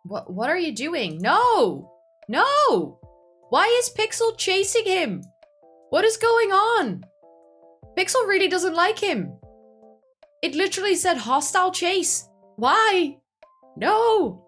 What are you doing? No! No! Why is Pixel chasing him? What is going on? Pixel really doesn't like him. It literally said hostile chase. Why? No!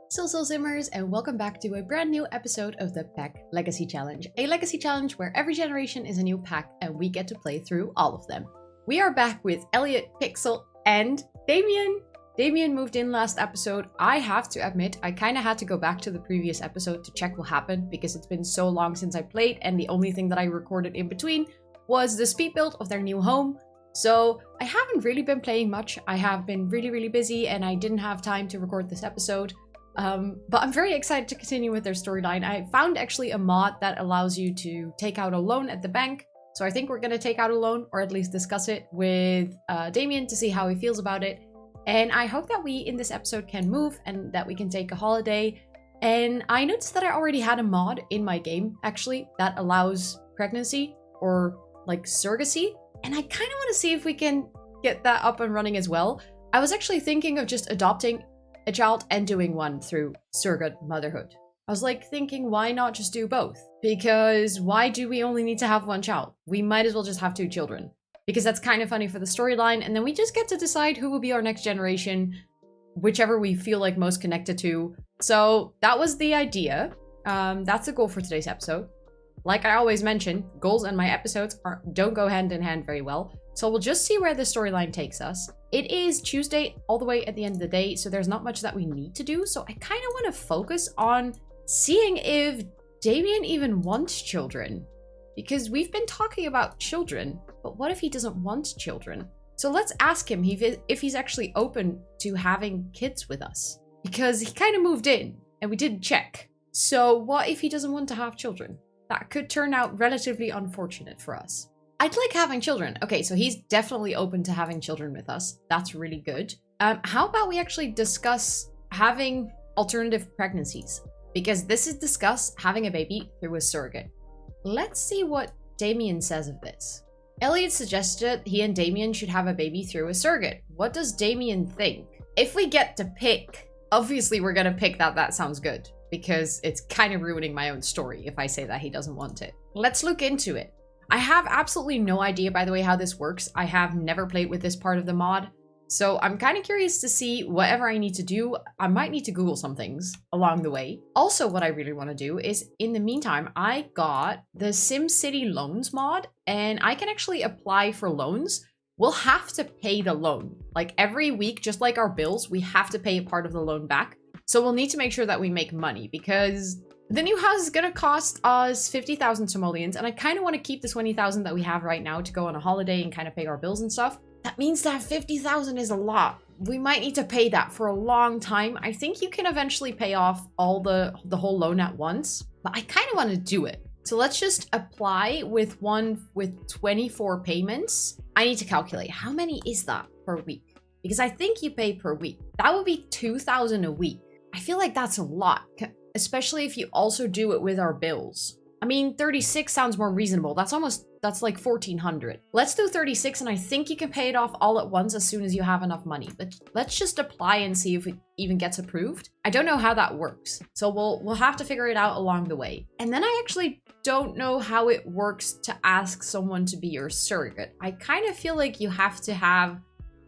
Still Simmers, and welcome back to a brand new episode of the Pack Legacy Challenge. A legacy challenge where every generation is a new pack and we get to play through all of them. We are back with Elliot, Pixel, and Damien. Damien moved in last episode. I have to admit, I kind of had to go back to the previous episode to check what happened because it's been so long since I played and the only thing that I recorded in between was the speed build of their new home. So I haven't really been playing much. I have been really busy and I didn't have time to record this episode. But I'm very excited to continue with their storyline. I found actually a mod that allows you to take out a loan at the bank. So I think we're going to take out a loan, or at least discuss it with Damien to see how he feels about it. And I hope that we in this episode can move and that we can take a holiday. And I noticed that I already had a mod in my game, actually, that allows pregnancy or like surrogacy. And I kind of want to see if we can get that up and running as well. I was actually thinking of just adopting a child and doing one through surrogate motherhood. I was like thinking, why not just do both? Because why do we only need to have one child? We might as well just have 2 children. Because that's kind of funny for the storyline, and then we just get to decide who will be our next generation, whichever we feel like most connected to. So that was the idea. That's the goal for today's episode. Like I always mention, goals and my episodes don't go hand in hand very well. So we'll just see where the storyline takes us. It is Tuesday all the way at the end of the day, so there's not much that we need to do. So I kind of want to focus on seeing if Damien even wants children. Because we've been talking about children, but what if he doesn't want children? So let's ask him if he's actually open to having kids with us. Because he kind of moved in, and we didn't check. So what if he doesn't want to have children? That could turn out relatively unfortunate for us. I'd like having children. Okay, so he's definitely open to having children with us. That's really good. How about we actually discuss having alternative pregnancies? Because this is discuss having a baby through a surrogate. Let's see what Damien says of this. Elliot suggested he and Damien should have a baby through a surrogate. What does Damien think? If we get to pick, obviously we're gonna pick that sounds good. Because it's kind of ruining my own story if I say that he doesn't want it. Let's look into it. I have absolutely no idea, by the way, how this works. I have never played with this part of the mod. So I'm kind of curious to see whatever I need to do. I might need to Google some things along the way. Also, what I really want to do is, in the meantime, I got the SimCity Loans mod, and I can actually apply for loans. We'll have to pay the loan. Like every week, just like our bills, we have to pay a part of the loan back. So we'll need to make sure that we make money because the new house is going to cost us 50,000 simoleons. And I kind of want to keep the 20,000 that we have right now to go on a holiday and kind of pay our bills and stuff. That means that 50,000 is a lot. We might need to pay that for a long time. I think you can eventually pay off all the whole loan at once, but I kind of want to do it. So let's just apply with one with 24 payments. I need to calculate how many is that per week? Because I think you pay per week. That would be 2,000 a week. I feel like that's a lot, especially if you also do it with our bills. I mean, 36 sounds more reasonable. That's like 1,400. Let's do 36, and I think you can pay it off all at once as soon as you have enough money. But let's just apply and see if it even gets approved. I don't know how that works, so we'll have to figure it out along the way. And then I actually don't know how it works to ask someone to be your surrogate. I kind of feel like you have to have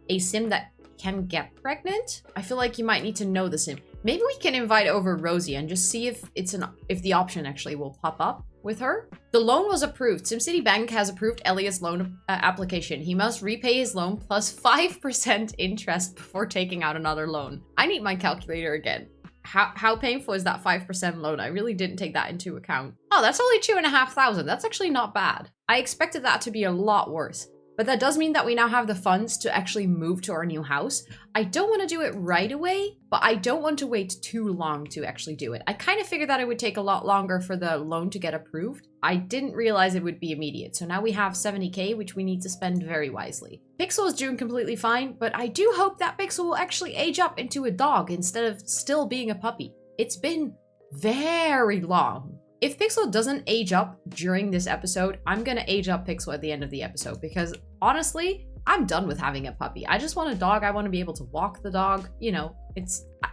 a sim that can get pregnant. I feel like you might need to know the sim. Maybe we can invite over Rosie and just see if the option actually will pop up with her. The loan was approved. SimCity Bank has approved Elliot's loan application. He must repay his loan plus 5% interest before taking out another loan. I need my calculator again. How painful is that 5% loan? I really didn't take that into account. Oh, that's only 2,500. That's actually not bad. I expected that to be a lot worse. But that does mean that we now have the funds to actually move to our new house. I don't want to do it right away, but I don't want to wait too long to actually do it. I kind of figured that it would take a lot longer for the loan to get approved. I didn't realize it would be immediate. So now we have 70k, which we need to spend very wisely. Pixel is doing completely fine, but I do hope that Pixel will actually age up into a dog instead of still being a puppy. It's been very long. If Pixel doesn't age up during this episode, I'm gonna age up Pixel at the end of the episode because honestly, I'm done with having a puppy. I just want a dog. I want to be able to walk the dog. You know,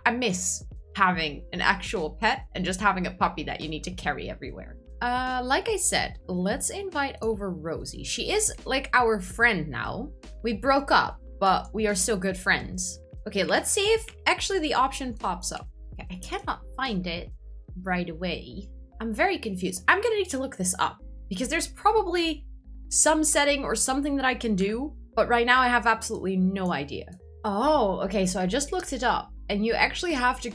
I miss having an actual pet and just having a puppy that you need to carry everywhere. Like I said, let's invite over Rosie. She is like our friend now. We broke up, but we are still good friends. Okay, let's see if actually the option pops up. Okay, I cannot find it right away. I'm very confused. I'm gonna need to look this up because there's probably some setting or something that I can do, but right now I have absolutely no idea. Oh, okay, so I just looked it up and you actually have to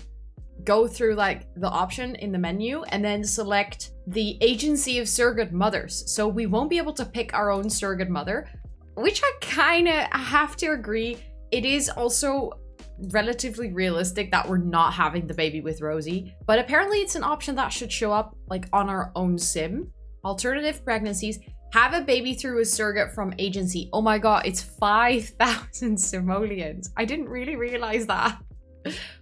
go through like the option in the menu and then select the agency of surrogate mothers. So we won't be able to pick our own surrogate mother, which I kind of have to agree. It is also relatively realistic that we're not having the baby with Rosie, but apparently it's an option that should show up like on our own sim. Alternative pregnancies, have a baby through a surrogate from agency. Oh my god, it's 5,000 simoleons. I didn't really realize that.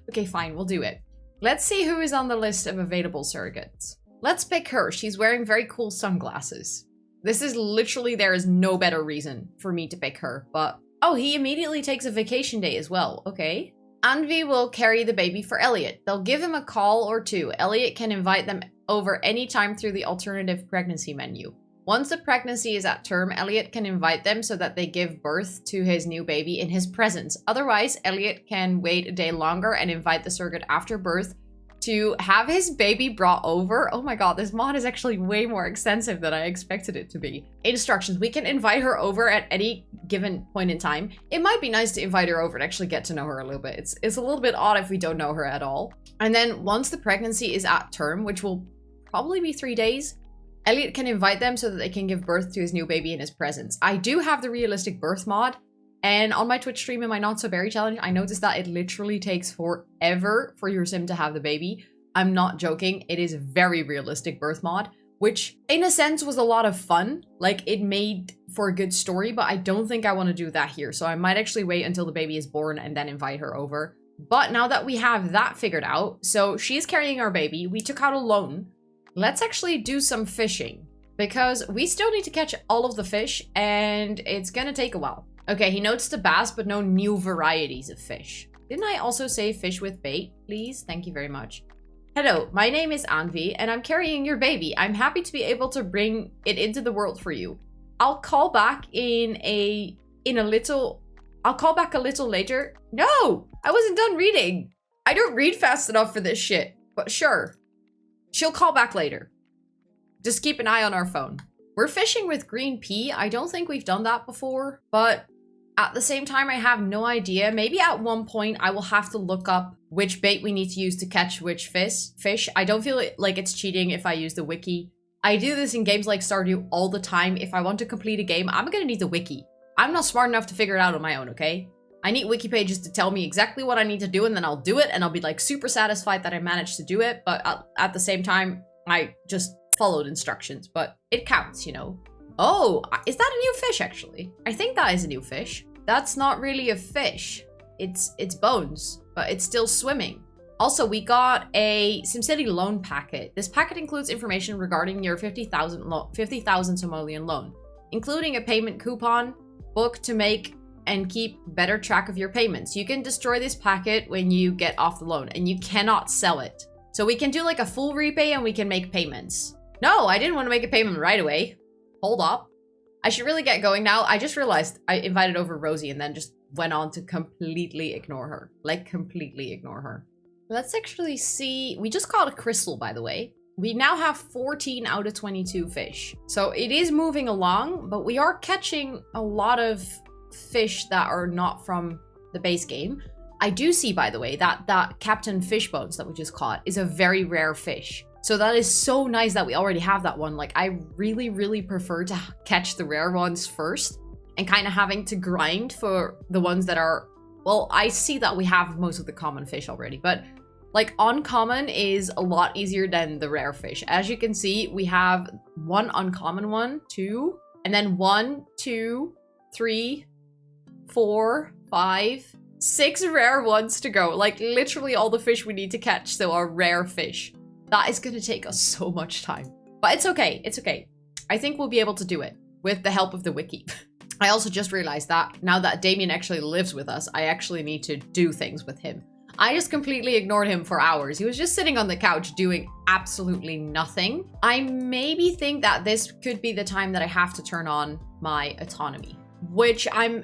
Okay, fine, we'll do it. Let's see who is on the list of available surrogates. Let's pick her. She's wearing very cool sunglasses. This is literally, there is no better reason for me to pick her, but oh, he immediately takes a vacation day as well. Okay. Anvi will carry the baby for Elliot. They'll give him a call or two. Elliot can invite them over anytime through the alternative pregnancy menu. Once the pregnancy is at term, Elliot can invite them so that they give birth to his new baby in his presence. Otherwise, Elliot can wait a day longer and invite the surrogate after birth to have his baby brought over. Oh my god, this mod is actually way more extensive than I expected it to be. Instructions. We can invite her over at any given point in time. It might be nice to invite her over and actually get to know her a little bit. It's a little bit odd if we don't know her at all. And then once the pregnancy is at term, which will probably be 3 days, Elliot can invite them so that they can give birth to his new baby in his presence. I do have the realistic birth mod, and on my Twitch stream in my Not So Berry challenge, I noticed that it literally takes forever for your sim to have the baby. I'm not joking. It is very realistic birth mod, which in a sense was a lot of fun. Like, it made for a good story, but I don't think I want to do that here. So I might actually wait until the baby is born and then invite her over. But now that we have that figured out, so she's carrying our baby. We took out a loan. Let's actually do some fishing because we still need to catch all of the fish and it's gonna take a while. Okay, he notes the bass, but no new varieties of fish. Didn't I also say fish with bait, please? Thank you very much. Hello, my name is Anvi and I'm carrying your baby. I'm happy to be able to bring it into the world for you. I'll call back a little later. No, I wasn't done reading. I don't read fast enough for this shit, but sure. She'll call back later. Just keep an eye on our phone. We're fishing with green pea. I don't think we've done that before, but at the same time, I have no idea. Maybe at one point I will have to look up which bait we need to use to catch which fish. I don't feel like it's cheating if I use the wiki. I do this in games like Stardew all the time. If I want to complete a game, I'm gonna need the wiki. I'm not smart enough to figure it out on my own, okay? I need wiki pages to tell me exactly what I need to do, and then I'll do it, and I'll be like super satisfied that I managed to do it, but at the same time, I just followed instructions, but it counts, you know? Oh, is that a new fish, actually? I think that is a new fish. That's not really a fish. It's bones, but it's still swimming. Also, we got a SimCity loan packet. This packet includes information regarding your 50,000 simoleon loan, including a payment coupon, book to make and keep better track of your payments. You can destroy this packet when you get off the loan, and you cannot sell it. So we can do like a full repay and we can make payments. No, I didn't want to make a payment right away. Hold up. I should really get going now. I just realized I invited over Rosie and then just went on to completely ignore her. Like, completely ignore her. Let's actually see. We just caught a crystal, by the way. We now have 14 out of 22 fish. So it is moving along, but we are catching a lot of fish that are not from the base game. I do see, by the way, that Captain Fishbones that we just caught is a very rare fish. So that is so nice that we already have that one. Like, I really, really prefer to catch the rare ones first and kind of having to grind for the ones that are, well, I see that we have most of the common fish already, but like uncommon is a lot easier than the rare fish. As you can see, we have one uncommon one, two, and then 1, 2, 3, 4, 5, 6 rare ones to go. Like literally all the fish we need to catch still are rare fish. That is gonna take us so much time. But it's okay, it's okay. I think we'll be able to do it with the help of the wiki. I also just realized that now that Damien actually lives with us, I actually need to do things with him. I just completely ignored him for hours. He was just sitting on the couch doing absolutely nothing. I maybe think that this could be the time that I have to turn on my autonomy, which I'm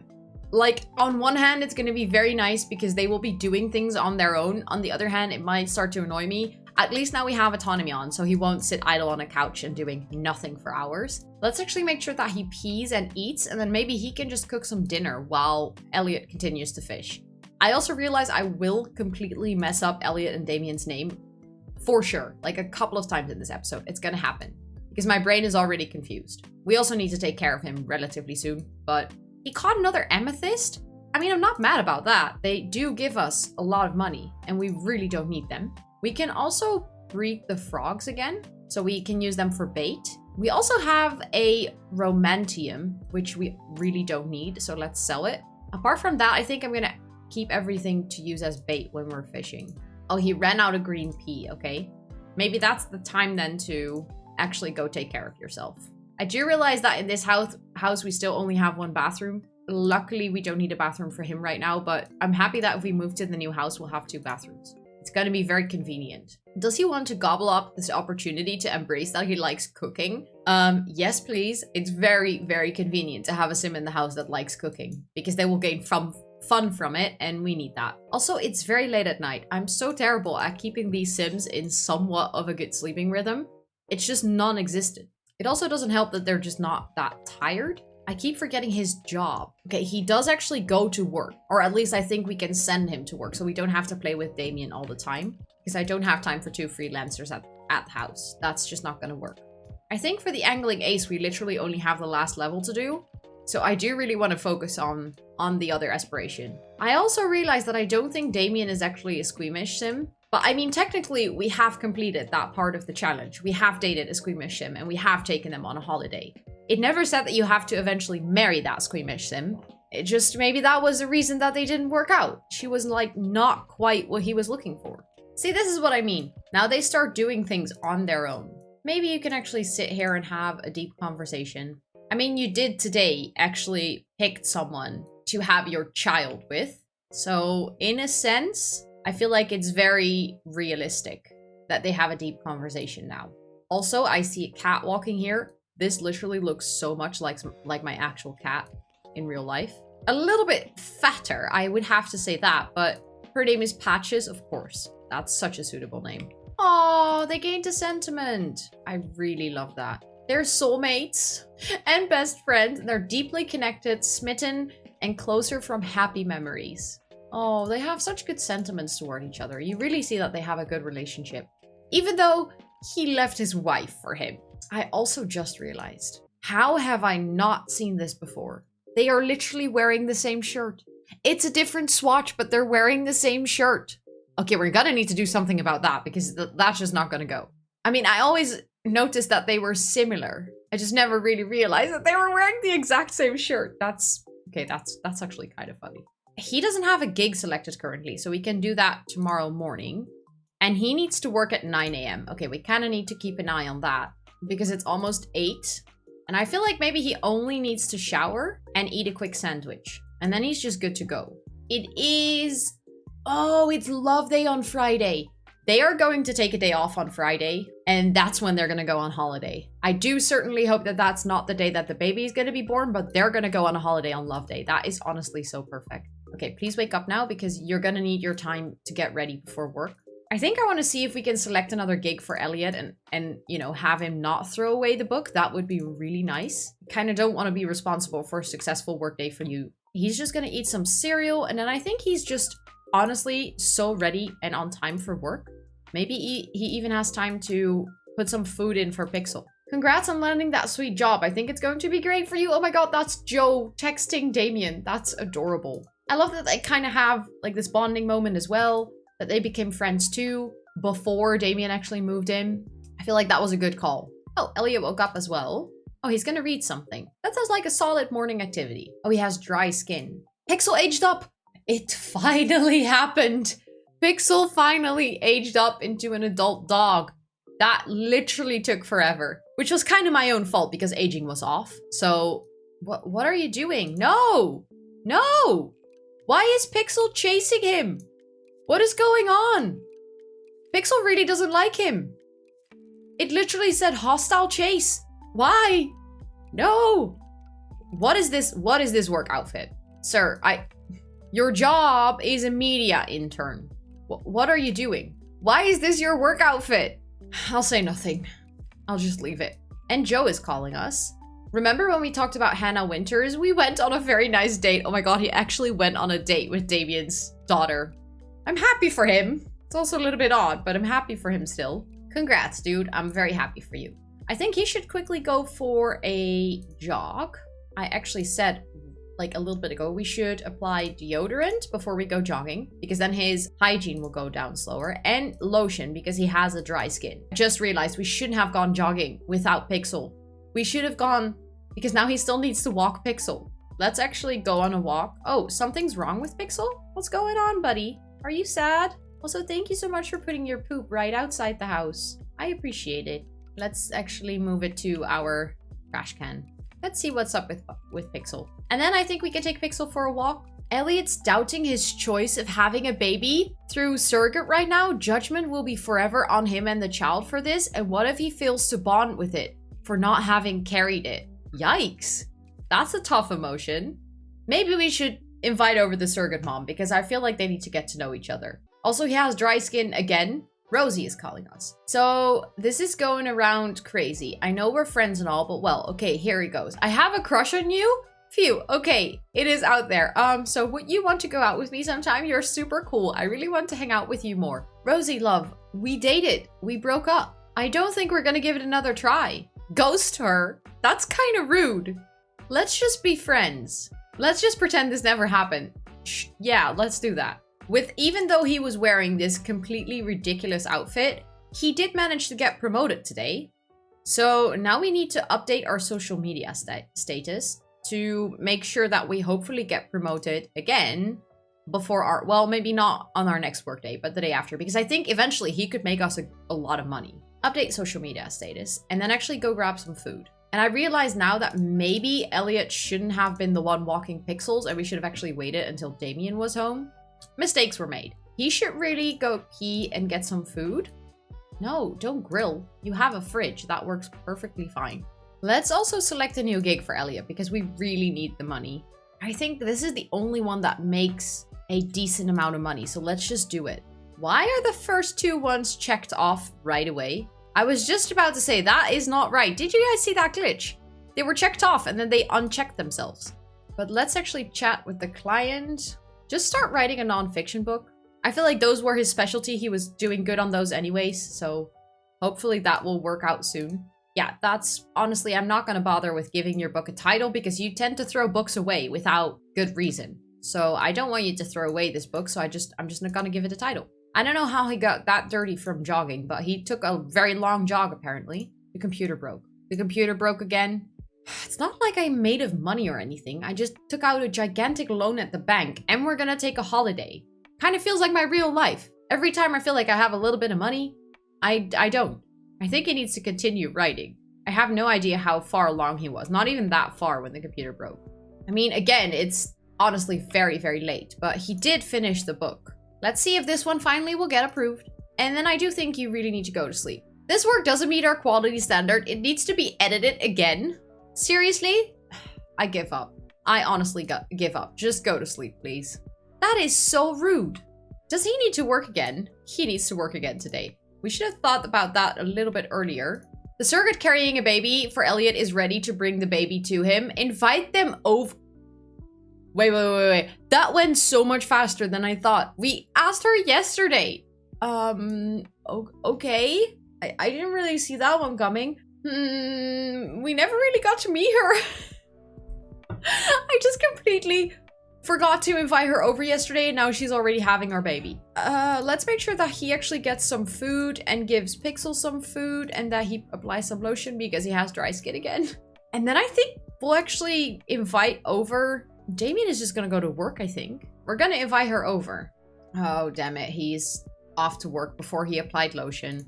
like, on one hand, it's going to be very nice because they will be doing things on their own. On the other hand, it might start to annoy me. At least now we have autonomy on, so he won't sit idle on a couch and doing nothing for hours. Let's actually make sure that he pees and eats, and then maybe he can just cook some dinner while Elliot continues to fish. I also realize I will completely mess up Elliot and Damien's name. For sure. Like a couple of times in this episode. It's gonna happen. Because my brain is already confused. We also need to take care of him relatively soon. But he caught another amethyst? I mean, I'm not mad about that. They do give us a lot of money. And we really don't need them. We can also breed the frogs again. So we can use them for bait. We also have a romantium, which we really don't need. So let's sell it. Apart from that, I think I'm gonna keep everything to use as bait when we're fishing. Oh, he ran out of green pea, okay. Maybe that's the time then to actually go take care of yourself. I do realize that in this house we still only have one bathroom. Luckily, we don't need a bathroom for him right now, but I'm happy that if we move to the new house, we'll have 2 bathrooms. It's gonna be very convenient. Does he want to gobble up this opportunity to embrace that he likes cooking? Yes, please. It's very, very convenient to have a sim in the house that likes cooking because they will gain fun from it, and we need that. Also, it's very late at night. I'm so terrible at keeping these sims in somewhat of a good sleeping rhythm. It's just non-existent. It also doesn't help that they're just not that tired. I keep forgetting his job. Okay, he does actually go to work, or at least I think we can send him to work so we don't have to play with Damien all the time, because I don't have time for 2 freelancers at the house. That's just not gonna work. I think for the angling ace, we literally only have the last level to do. So I do really want to focus on the other aspiration. I also realized that I don't think Damien is actually a squeamish sim. But I mean, technically, we have completed that part of the challenge. We have dated a squeamish sim and we have taken them on a holiday. It never said that you have to eventually marry that squeamish sim. It just, maybe that was the reason that they didn't work out. She was like not quite what he was looking for. See, this is what I mean. Now they start doing things on their own. Maybe you can actually sit here and have a deep conversation. I mean, you did today actually pick someone to have your child with. So in a sense, I feel like it's very realistic that they have a deep conversation now. Also, I see a cat walking here. This literally looks so much like my actual cat in real life. A little bit fatter, I would have to say that, but her name is Patches, of course. That's such a suitable name. Oh, they gained a sentiment. I really love that. They're soulmates and best friends. They're deeply connected, smitten, and closer from happy memories. Oh, they have such good sentiments toward each other. You really see that they have a good relationship. Even though he left his wife for him. I also just realized, how have I not seen this before? They are literally wearing the same shirt. It's a different swatch, but they're wearing the same shirt. Okay, we're gonna need to do something about that because that's just not gonna go. I mean, I always noticed that they were similar. I just never really realized that they were wearing the exact same shirt. That's actually kind of funny. He doesn't have a gig selected currently, so we can do that tomorrow morning. And he needs to work at 9 a.m. Okay, we kind of need to keep an eye on that because it's almost 8. And I feel like maybe he only needs to shower and eat a quick sandwich. And then he's just good to go. It is... Oh, it's Love Day on Friday. They are going to take a day off on Friday, and that's when they're going to go on holiday. I do certainly hope that that's not the day that the baby is going to be born, but they're going to go on a holiday on Love Day. That is honestly so perfect. Okay, please wake up now because you're going to need your time to get ready before work. I think I want to see if we can select another gig for Elliot and you know, have him not throw away the book. That would be really nice. Kind of don't want to be responsible for a successful workday for you. He's just going to eat some cereal, and then I think he's just honestly so ready and on time for work. Maybe he even has time to put some food in for Pixel. Congrats on landing that sweet job. I think it's going to be great for you. Oh my god, that's Joe texting Damien. That's adorable. I love that they kind of have like this bonding moment as well, that they became friends too before Damien actually moved in. I feel like that was a good call. Oh, Elliot woke up as well. Oh, he's gonna read something. That sounds like a solid morning activity. Oh, he has dry skin. Pixel aged up. It finally happened. Pixel finally aged up into an adult dog. That literally took forever, which was kind of my own fault because aging was off. So What are you doing? No! No! Why is Pixel chasing him? What is going on? Pixel really doesn't like him. It literally said hostile chase. Why? No! What is this? What is this work outfit? Sir, your job is a media intern. What are you doing? Why is this your work outfit? I'll say nothing. I'll just leave it. And Joe is calling us. Remember when we talked about Hannah Winters? We went on a very nice date. Oh my god, he actually went on a date with Damien's daughter. I'm happy for him. It's also a little bit odd, but I'm happy for him still. Congrats, dude. I'm very happy for you. I think he should quickly go for a jog. I actually said like a little bit ago, we should apply deodorant before we go jogging because then his hygiene will go down slower, and lotion because he has a dry skin. I just realized we shouldn't have gone jogging without Pixel. We should have gone because now he still needs to walk Pixel. Let's actually go on a walk. Oh, something's wrong with Pixel? What's going on, buddy? Are you sad? Also, thank you so much for putting your poop right outside the house. I appreciate it. Let's actually move it to our trash can. Let's see what's up with Pixel. And then I think we can take Pixel for a walk. Elliot's doubting his choice of having a baby through surrogate right now. Judgment will be forever on him and the child for this. And what if he fails to bond with it for not having carried it? Yikes. That's a tough emotion. Maybe we should invite over the surrogate mom because I feel like they need to get to know each other. Also, he has dry skin again. Rosie is calling us. So this is going around crazy. I know we're friends and all, but well, okay, here he goes. I have a crush on you? Phew, okay, it is out there. So would you want to go out with me sometime? You're super cool. I really want to hang out with you more. Rosie, love, we dated. We broke up. I don't think we're gonna give it another try. Ghost her? That's kind of rude. Let's just be friends. Let's just pretend this never happened. Yeah, let's do that. Even though he was wearing this completely ridiculous outfit, he did manage to get promoted today. So now we need to update our social media status to make sure that we hopefully get promoted again before our, well, maybe not on our next workday, but the day after, because I think eventually he could make us a lot of money. Update social media status and then actually go grab some food. And I realize now that maybe Elliot shouldn't have been the one walking Pixels and we should have actually waited until Damien was home. Mistakes were made. He should really go pee and get some food. No, don't grill. You have a fridge. That works perfectly fine. Let's also select a new gig for Elliot because we really need the money. I think this is the only one that makes a decent amount of money. So let's just do it. Why are the first two ones checked off right away? I was just about to say that is not right. Did you guys see that glitch? They were checked off and then they unchecked themselves. But let's actually chat with the client. Just start writing a non-fiction book. I feel like those were his specialty. He was doing good on those anyways, so hopefully that will work out soon. Yeah, that's honestly, I'm not going to bother with giving your book a title because you tend to throw books away without good reason. So I don't want you to throw away this book, so I'm just not going to give it a title. I don't know how he got that dirty from jogging, but he took a very long jog apparently. The computer broke. The computer broke again. It's not like I'm made of money or anything. I just took out a gigantic loan at the bank and we're gonna take a holiday. Kind of feels like my real life. Every time I feel like I have a little bit of money, I don't. I think he needs to continue writing. I have no idea how far along he was. Not even that far when the computer broke. I mean, again, it's honestly very, very late, but he did finish the book. Let's see if this one finally will get approved. And then I do think you really need to go to sleep. This work doesn't meet our quality standard. It needs to be edited again. Seriously? I give up. I honestly give up. Just go to sleep, please. That is so rude. Does he need to work again? He needs to work again today. We should have thought about that a little bit earlier. The surrogate carrying a baby for Elliot is ready to bring the baby to him. Invite them over. Wait. That went so much faster than I thought. We asked her yesterday. Okay. I didn't really see that one coming. We never really got to meet her. I just completely forgot to invite her over yesterday and now she's already having our baby. Let's make sure that he actually gets some food and gives Pixel some food and that he applies some lotion because he has dry skin again. And then I think we'll actually invite over. Damien is just gonna go to work, I think. We're gonna invite her over. Oh, damn it. He's off to work before he applied lotion.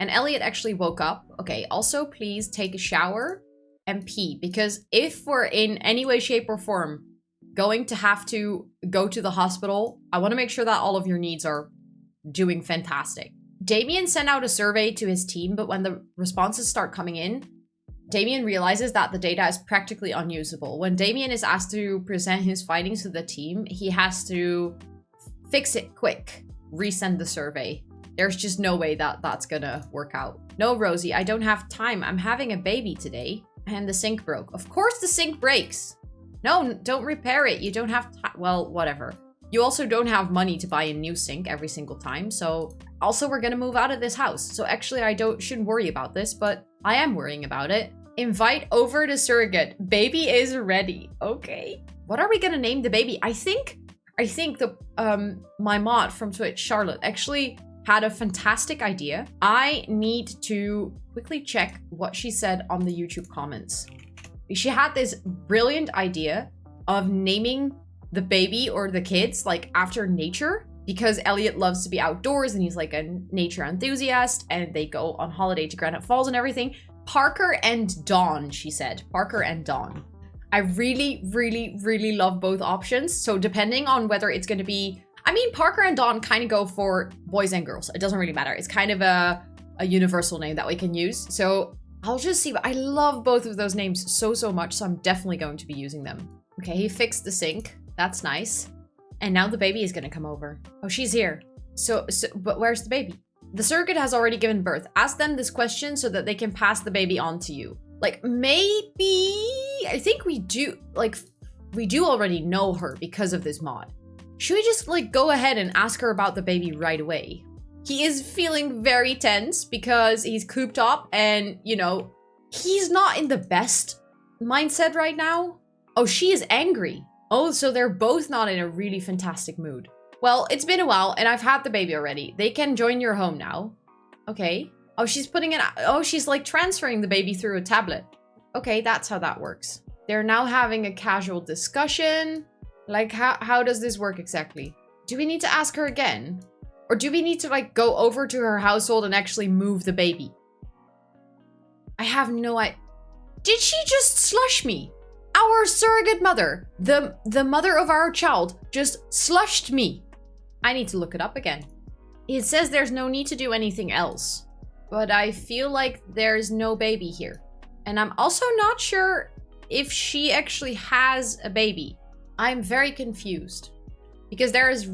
And Elliot actually woke up. Okay, also please take a shower and P, because if we're in any way, shape, or form going to have to go to the hospital, I want to make sure that all of your needs are doing fantastic. Damien sent out a survey to his team, but when the responses start coming in, Damien realizes that the data is practically unusable. When Damien is asked to present his findings to the team, he has to fix it quick, resend the survey. There's just no way that that's gonna work out. No, Rosie, I don't have time. I'm having a baby today. And the sink broke. Of course the sink breaks. No, don't repair it. You don't have time. Well, whatever. You also don't have money to buy a new sink every single time. So also we're gonna move out of this house. So actually shouldn't worry about this, but I am worrying about it. Invite over to surrogate. Baby is ready. Okay. What are we gonna name the baby? I think the my mod from Twitch, Charlotte, actually had a fantastic idea. I need to quickly check what she said on the YouTube comments. She had this brilliant idea of naming the baby or the kids like after nature, because Elliot loves to be outdoors and he's like a nature enthusiast, and they go on holiday to Granite Falls and everything. Parker and Dawn, she said. Parker and Dawn. I really, really, really love both options. So depending on whether it's going to be, I mean, Parker and Dawn kind of go for boys and girls. It doesn't really matter. It's kind of a universal name that we can use. So I'll just see. I love both of those names so much. So I'm definitely going to be using them. Okay, he fixed the sink. That's nice. And now the baby is going to come over. Oh, she's here. But where's the baby? The surrogate has already given birth. Ask them this question so that they can pass the baby on to you. Like, maybe, I think we do already know her because of this mod. Should we just like go ahead and ask her about the baby right away? He is feeling very tense because he's cooped up and, you know, he's not in the best mindset right now. Oh, she is angry. Oh, so they're both not in a really fantastic mood. Well, it's been a while and I've had the baby already. They can join your home now. Okay. Oh, she's like transferring the baby through a tablet. Okay, that's how that works. They're now having a casual discussion. Like, how does this work exactly? Do we need to ask her again? Or do we need to like go over to her household and actually move the baby? I have no idea. Did she just slush me? Our surrogate mother, the mother of our child, just slushed me. I need to look it up again. It says there's no need to do anything else, but I feel like there's no baby here. And I'm also not sure if she actually has a baby. I'm very confused because there is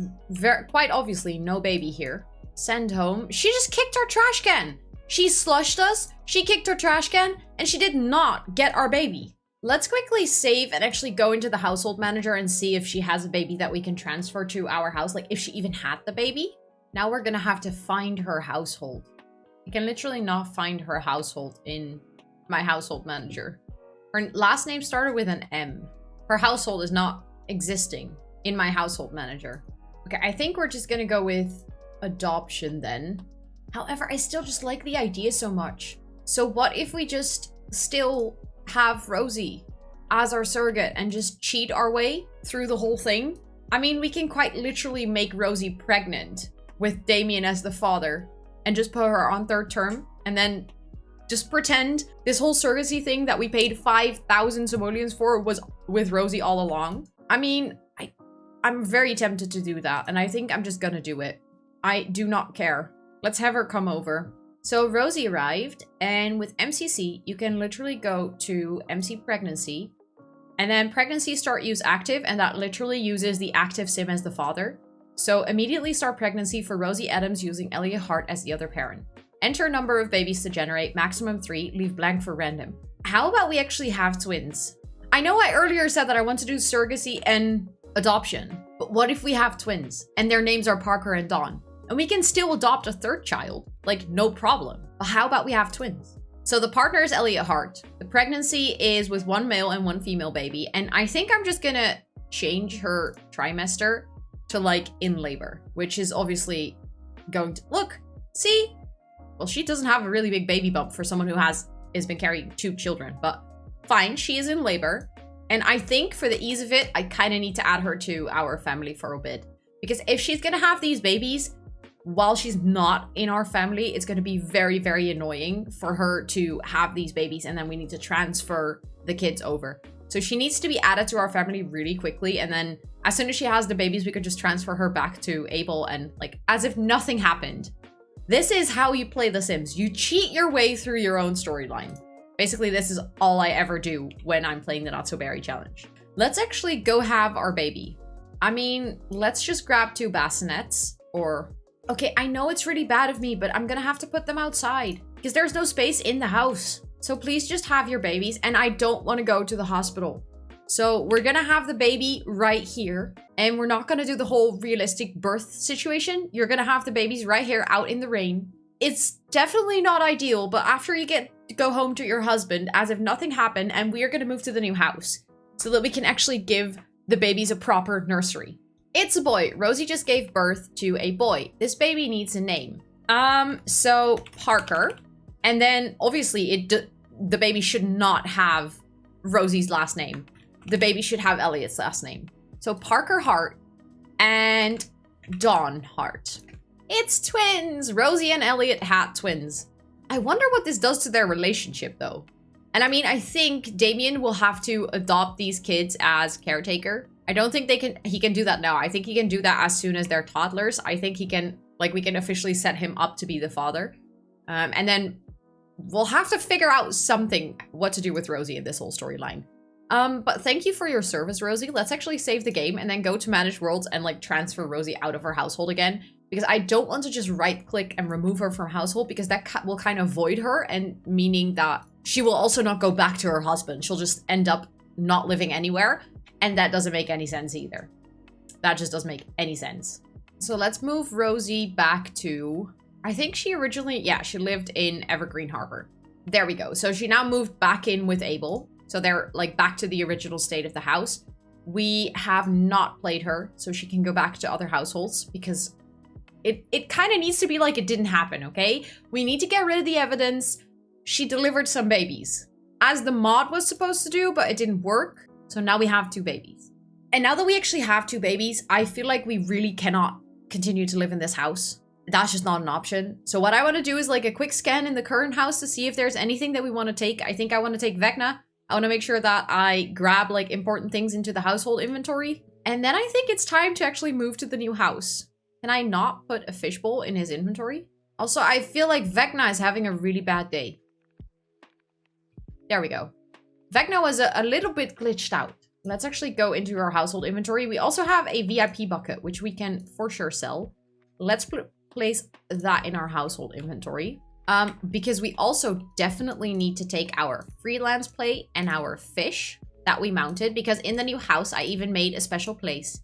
quite obviously no baby here. Send home. She just kicked our trash can. She slushed us, she kicked our trash can, and she did not get our baby. Let's quickly save and actually go into the household manager and see if she has a baby that we can transfer to our house. Like if she even had the baby. Now we're gonna have to find her household. I can literally not find her household in my household manager. Her last name started with an M. Her household is not existing in my household manager. Okay, I think we're just gonna go with adoption then. However, I still just like the idea so much. So what if we just still have Rosie as our surrogate and just cheat our way through the whole thing? I mean, we can quite literally make Rosie pregnant with Damien as the father and just put her on third term and then just pretend this whole surrogacy thing that we paid 5,000 simoleons for was with Rosie all along. I mean, I'm very tempted to do that, and I think I'm just gonna do it. I do not care. Let's have her come over. So Rosie arrived, and with MCC, you can literally go to MC Pregnancy, and then Pregnancy Start Use Active, and that literally uses the active sim as the father. So immediately start pregnancy for Rosie Adams using Elliot Hart as the other parent. Enter number of babies to generate, maximum 3, leave blank for random. How about we actually have twins? I know I earlier said that I want to do surrogacy and adoption, but what if we have twins and their names are Parker and Dawn? And we can still adopt a third child, like no problem. But how about we have twins? So the partner is Elliot Hart. The pregnancy is with 1 male and 1 female baby. And I think I'm just gonna change her trimester to like in labor, which is obviously going to look, see? Well, she doesn't have a really big baby bump for someone who has been carrying 2 children, but fine, she is in labor. And I think for the ease of it, I kind of need to add her to our family for a bit. Because if she's gonna have these babies, while she's not in our family, it's going to be very, very annoying for her to have these babies, and then we need to transfer the kids over. So she needs to be added to our family really quickly, and then as soon as she has the babies, we could just transfer her back to Abel and like as if nothing happened. This is how you play The Sims. You cheat your way through your own storyline. Basically, this is all I ever do when I'm playing the Not So Berry challenge. Let's actually go have our baby. I mean, let's just grab 2 bassinets or... Okay, I know it's really bad of me, but I'm gonna have to put them outside because there's no space in the house. So please just have your babies, and I don't want to go to the hospital. So we're gonna have the baby right here, and we're not gonna do the whole realistic birth situation. You're gonna have the babies right here out in the rain. It's definitely not ideal, but after you get to go home to your husband as if nothing happened, and we are gonna move to the new house so that we can actually give the babies a proper nursery. It's a boy. Rosie just gave birth to a boy. This baby needs a name. So Parker. And then obviously the baby should not have Rosie's last name. The baby should have Elliot's last name. So Parker Hart and Dawn Hart. It's twins. Rosie and Elliot had twins. I wonder what this does to their relationship though. And I mean, I think Damien will have to adopt these kids as caretaker. I don't think he can do that now. I think he can do that as soon as they're toddlers. I think he can, like, we can officially set him up to be the father. And then we'll have to figure out something, what to do with Rosie in this whole storyline. But thank you for your service, Rosie. Let's actually save the game and then go to manage worlds and like transfer Rosie out of her household again. Because I don't want to just right click and remove her from household because that will kind of void her, and meaning that she will also not go back to her husband. She'll just end up not living anywhere. And that doesn't make any sense either. That just doesn't make any sense. So let's move Rosie back to, I think she originally, yeah, she lived in Evergreen Harbor. There we go. So she now moved back in with Abel. So they're like back to the original state of the house. We have not played her, so she can go back to other households because it kind of needs to be like it didn't happen, okay? We need to get rid of the evidence. She delivered some babies, as the mod was supposed to do, but it didn't work. So now we have 2 babies. And now that we actually have 2 babies, I feel like we really cannot continue to live in this house. That's just not an option. So what I want to do is like a quick scan in the current house to see if there's anything that we want to take. I think I want to take Vecna. I want to make sure that I grab like important things into the household inventory. And then I think it's time to actually move to the new house. Can I not put a fishbowl in his inventory? Also, I feel like Vecna is having a really bad day. There we go. Vecna was a little bit glitched out. Let's actually go into our household inventory. We also have a VIP bucket, which we can for sure sell. Let's place that in our household inventory. Because we also definitely need to take our freelance plate and our fish that we mounted. Because in the new house, I even made a special place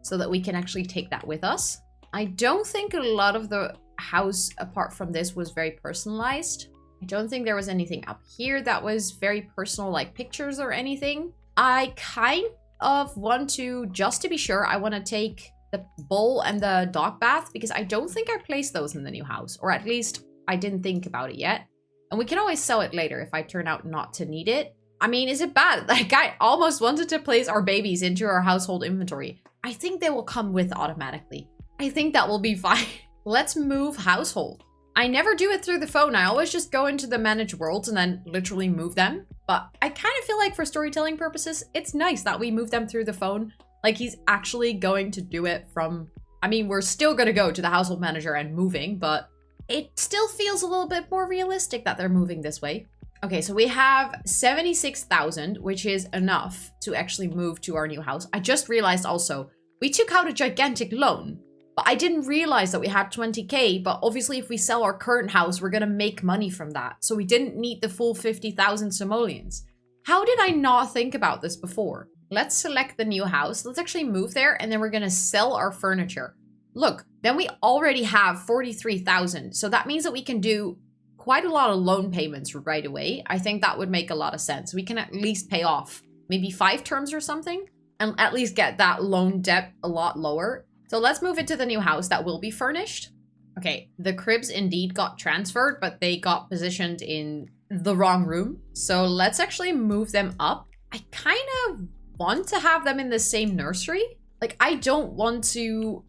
so that we can actually take that with us. I don't think a lot of the house, apart from this, was very personalized. I don't think there was anything up here that was very personal, like pictures or anything. I kind of want to, just to be sure, I want to take the bowl and the dog bath because I don't think I placed those in the new house, or at least I didn't think about it yet. And we can always sell it later if I turn out not to need it. I mean, is it bad? Like, I almost wanted to place our babies into our household inventory. I think they will come with automatically. I think that will be fine. Let's move household. I never do it through the phone. I always just go into the manage worlds and then literally move them. But I kind of feel like for storytelling purposes, it's nice that we move them through the phone. Like he's actually going to do it from, I mean, we're still going to go to the household manager and moving, but it still feels a little bit more realistic that they're moving this way. Okay, so we have 76,000, which is enough to actually move to our new house. I just realized also, we took out a gigantic loan. But I didn't realize that we had 20k, but obviously if we sell our current house, we're gonna make money from that. So we didn't need the full 50,000 simoleons. How did I not think about this before? Let's select the new house. Let's actually move there and then we're gonna sell our furniture. Look, then we already have 43,000. So that means that we can do quite a lot of loan payments right away. I think that would make a lot of sense. We can at least pay off maybe 5 terms or something and at least get that loan debt a lot lower. So let's move into the new house that will be furnished. Okay, the cribs indeed got transferred, but they got positioned in the wrong room. So let's actually move them up. I kind of want to have them in the same nursery. Like, I don't want to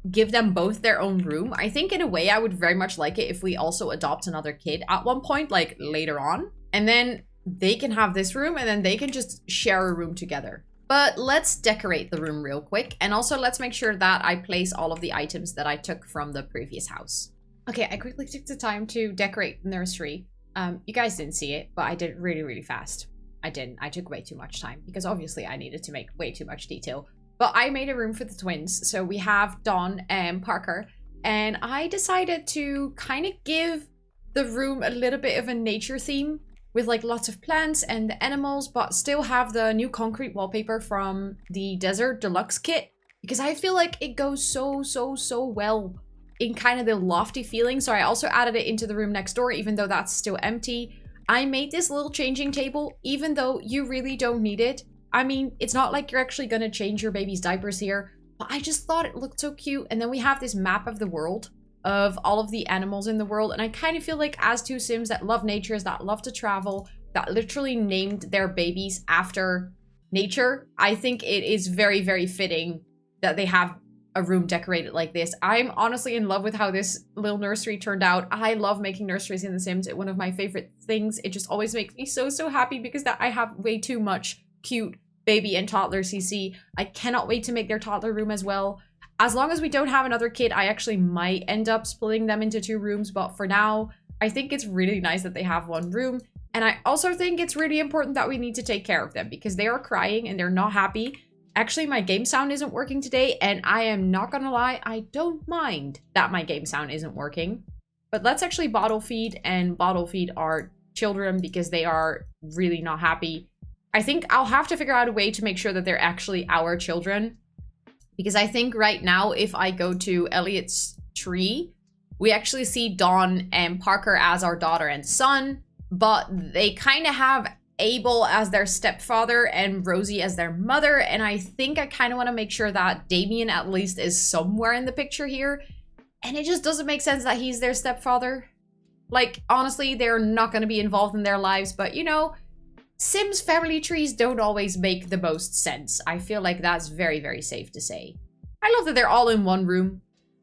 give them both their own room. I think in a way I would very much like it if we also adopt another kid at one point, like later on. And then they can have this room and then they can just share a room together. But let's decorate the room real quick. And also let's make sure that I place all of the items that I took from the previous house. Okay, I quickly took the time to decorate the nursery. You guys didn't see it, but I did it really, really fast. I didn't. I took way too much time because obviously I needed to make way too much detail. But I made a room for the twins. So we have Dawn and Parker. And I decided to kind of give the room a little bit of a nature theme with like lots of plants and the animals, but still have the new concrete wallpaper from the Desert Deluxe kit. Because I feel like it goes so well in kind of the lofty feeling. So I also added it into the room next door, even though that's still empty. I made this little changing table, even though you really don't need it. I mean, it's not like you're actually going to change your baby's diapers here, but I just thought it looked so cute. And then we have this map of the world of all of the animals in the world. And I kind of feel like as two Sims that love nature, that love to travel, that literally named their babies after nature, I think it is very, very fitting that they have a room decorated like this. I'm honestly in love with how this little nursery turned out. I love making nurseries in The Sims. It's one of my favorite things. It just always makes me so happy because that I have way too much cute baby and toddler CC. I cannot wait to make their toddler room as well. As long as we don't have another kid, I actually might end up splitting them into 2 rooms. But for now, I think it's really nice that they have 1 room. And I also think it's really important that we need to take care of them because they are crying and they're not happy. Actually, my game sound isn't working today. And I am not gonna lie, I don't mind that my game sound isn't working. But let's actually bottle feed our children because they are really not happy. I think I'll have to figure out a way to make sure that they're actually our children. Because I think right now, if I go to Elliot's tree, we actually see Dawn and Parker as our daughter and son. But they kind of have Abel as their stepfather and Rosie as their mother. And I think I kind of want to make sure that Damien at least is somewhere in the picture here. And it just doesn't make sense that he's their stepfather. Like, honestly, they're not going to be involved in their lives. But, you know, Sims family trees don't always make the most sense. I feel like that's very, very safe to say. I love that they're all in 1 room.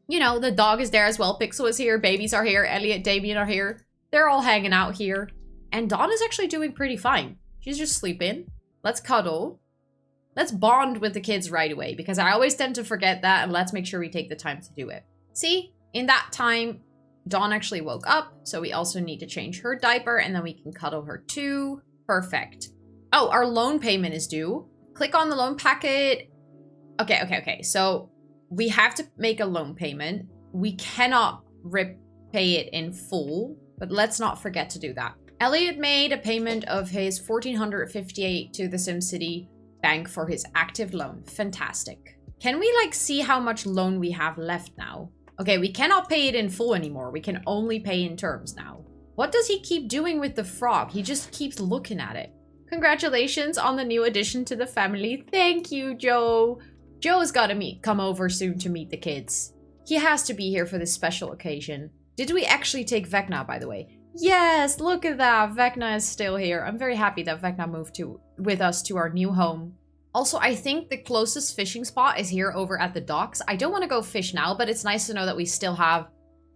You know, the dog is there as well. Pixel is here. Babies are here. Elliot, Damien are here. They're all hanging out here. And Dawn is actually doing pretty fine. She's just sleeping. Let's cuddle. Let's bond with the kids right away because I always tend to forget that, and let's make sure we take the time to do it. See, in that time, Dawn actually woke up, so we also need to change her diaper and then we can cuddle her too. Perfect. Oh, our loan payment is due. Click on the loan packet. Okay. So we have to make a loan payment. We cannot repay it in full, but let's not forget to do that. Elliot made a payment of his $1,458 to the SimCity bank for his active loan. Fantastic. Can we like see how much loan we have left now? Okay, we cannot pay it in full anymore. We can only pay in terms now. What does he keep doing with the frog? He just keeps looking at it. Congratulations on the new addition to the family. Thank you, Joe. Joe's got to come over soon to meet the kids. He has to be here for this special occasion. Did we actually take Vecna, by the way? Yes, look at that. Vecna is still here. I'm very happy that Vecna moved with us to our new home. Also, I think the closest fishing spot is here over at the docks. I don't want to go fish now, but it's nice to know that we still have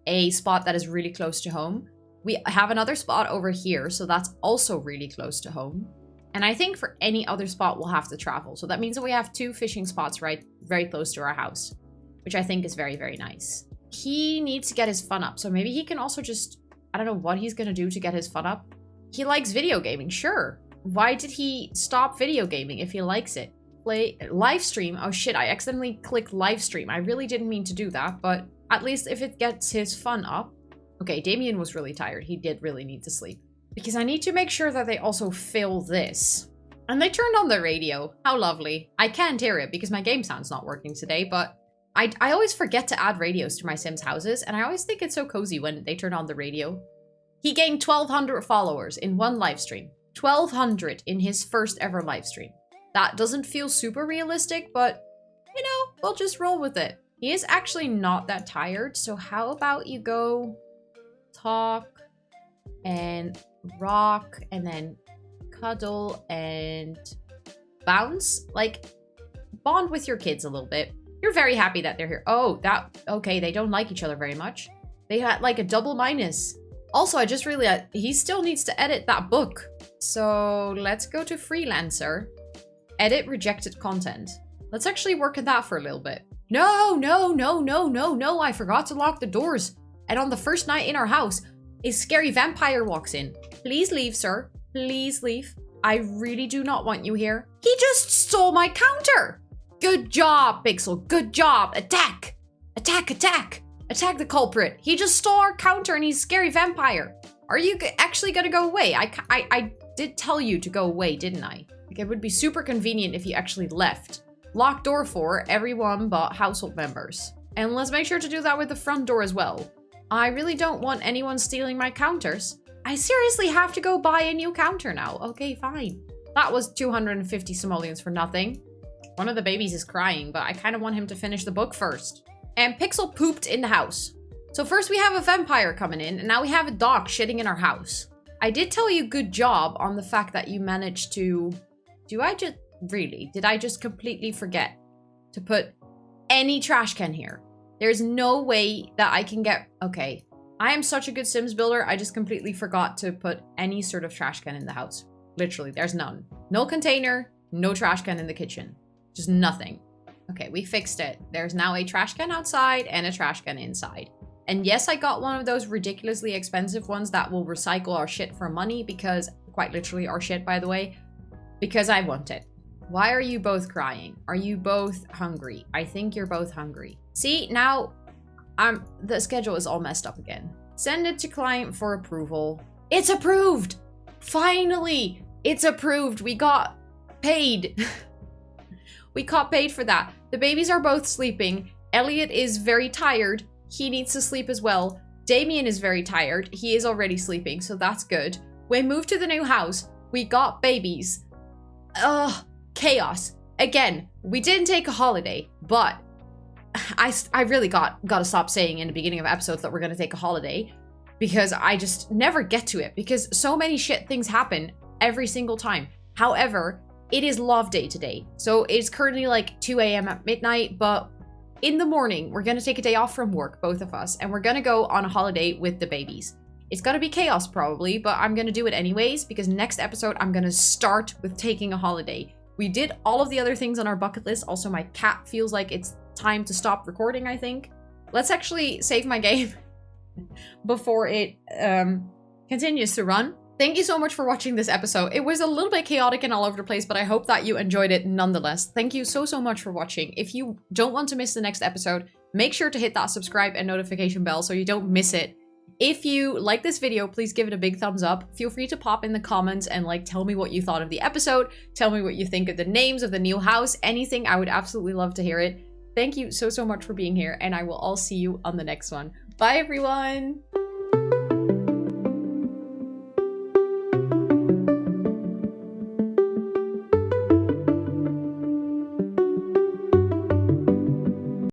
a spot that is really close to home. We have another spot over here, so that's also really close to home. And I think for any other spot, we'll have to travel. So that means that we have 2 fishing spots very close to our house, which I think is very, very nice. He needs to get his fun up, so maybe he can also just... I don't know what he's gonna do to get his fun up. He likes video gaming, sure. Why did he stop video gaming if he likes it? Play live stream. Oh shit, I accidentally clicked live stream. I really didn't mean to do that, but at least if it gets his fun up. Okay, Damien was really tired. He did really need to sleep. Because I need to make sure that they also fill this. And they turned on the radio. How lovely. I can't hear it because my game sound's not working today, but I always forget to add radios to my Sims houses, and I always think it's so cozy when they turn on the radio. He gained 1,200 followers in 1 live stream. 1,200 in his first ever live stream. That doesn't feel super realistic, but, you know, we'll just roll with it. He is actually not that tired, so how about you go talk and rock and then cuddle and bounce? Like, bond with your kids a little bit. You're very happy that they're here. Oh, okay, they don't like each other very much. They had like a double minus. Also, I just realized he still needs to edit that book. So let's go to freelancer. Edit rejected content. Let's actually work at that for a little bit. No, I forgot to lock the doors. And on the first night in our house, a scary vampire walks in. Please leave, sir. Please leave. I really do not want you here. He just stole my counter. Good job, Pixel. Good job. Attack. Attack, attack. Attack the culprit. He just stole our counter and he's a scary vampire. Are you actually gonna go away? I did tell you to go away, didn't I? Like, it would be super convenient if you actually left. Lock door for everyone but household members. And let's make sure to do that with the front door as well. I really don't want anyone stealing my counters. I seriously have to go buy a new counter now. Okay, fine. That was 250 simoleons for nothing. One of the babies is crying, but I kind of want him to finish the book first. And Pixel pooped in the house. So first we have a vampire coming in, and now we have a dog shitting in our house. I did tell you good job on the fact that you managed to... Did I just completely forget to put any trash can here? There's no way that I can get... Okay. I am such a good Sims builder, I just completely forgot to put any sort of trash can in the house. Literally, there's none. No container, no trash can in the kitchen. Just nothing. Okay, we fixed it. There's now a trash can outside and a trash can inside. And yes, I got one of those ridiculously expensive ones that will recycle our shit for money because... Quite literally our shit, by the way. Because I want it. Why are you both crying? Are you both hungry? I think you're both hungry. See, now the schedule is all messed up again. Send it to client for approval. It's approved! Finally! It's approved. We got paid. We got paid for that. The babies are both sleeping. Elliot is very tired. He needs to sleep as well. Damien is very tired. He is already sleeping, so that's good. We moved to the new house. We got babies. Ugh. Chaos. Again, we didn't take a holiday, but I really gotta stop saying in the beginning of episodes that we're gonna take a holiday because I just never get to it because so many shit things happen every single time. However, it is love day today. So it's currently like 2 a.m. at midnight, but in the morning, we're gonna take a day off from work, both of us, and we're gonna go on a holiday with the babies. It's gonna be chaos probably, but I'm gonna do it anyways because next episode, I'm gonna start with taking a holiday. We did all of the other things on our bucket list. Also, my cat feels like it's time to stop recording, I think. Let's actually save my game before it continues to run. Thank you so much for watching this episode. It was a little bit chaotic and all over the place, but I hope that you enjoyed it nonetheless. Thank you so much for watching. If you don't want to miss the next episode, make sure to hit that subscribe and notification bell so you don't miss it. If you like this video, please give it a big thumbs up. Feel free to pop in the comments and tell me what you thought of the episode. Tell me what you think of the names of the new house. Anything, I would absolutely love to hear it. Thank you so much for being here, and I will all see you on the next one. Bye, everyone!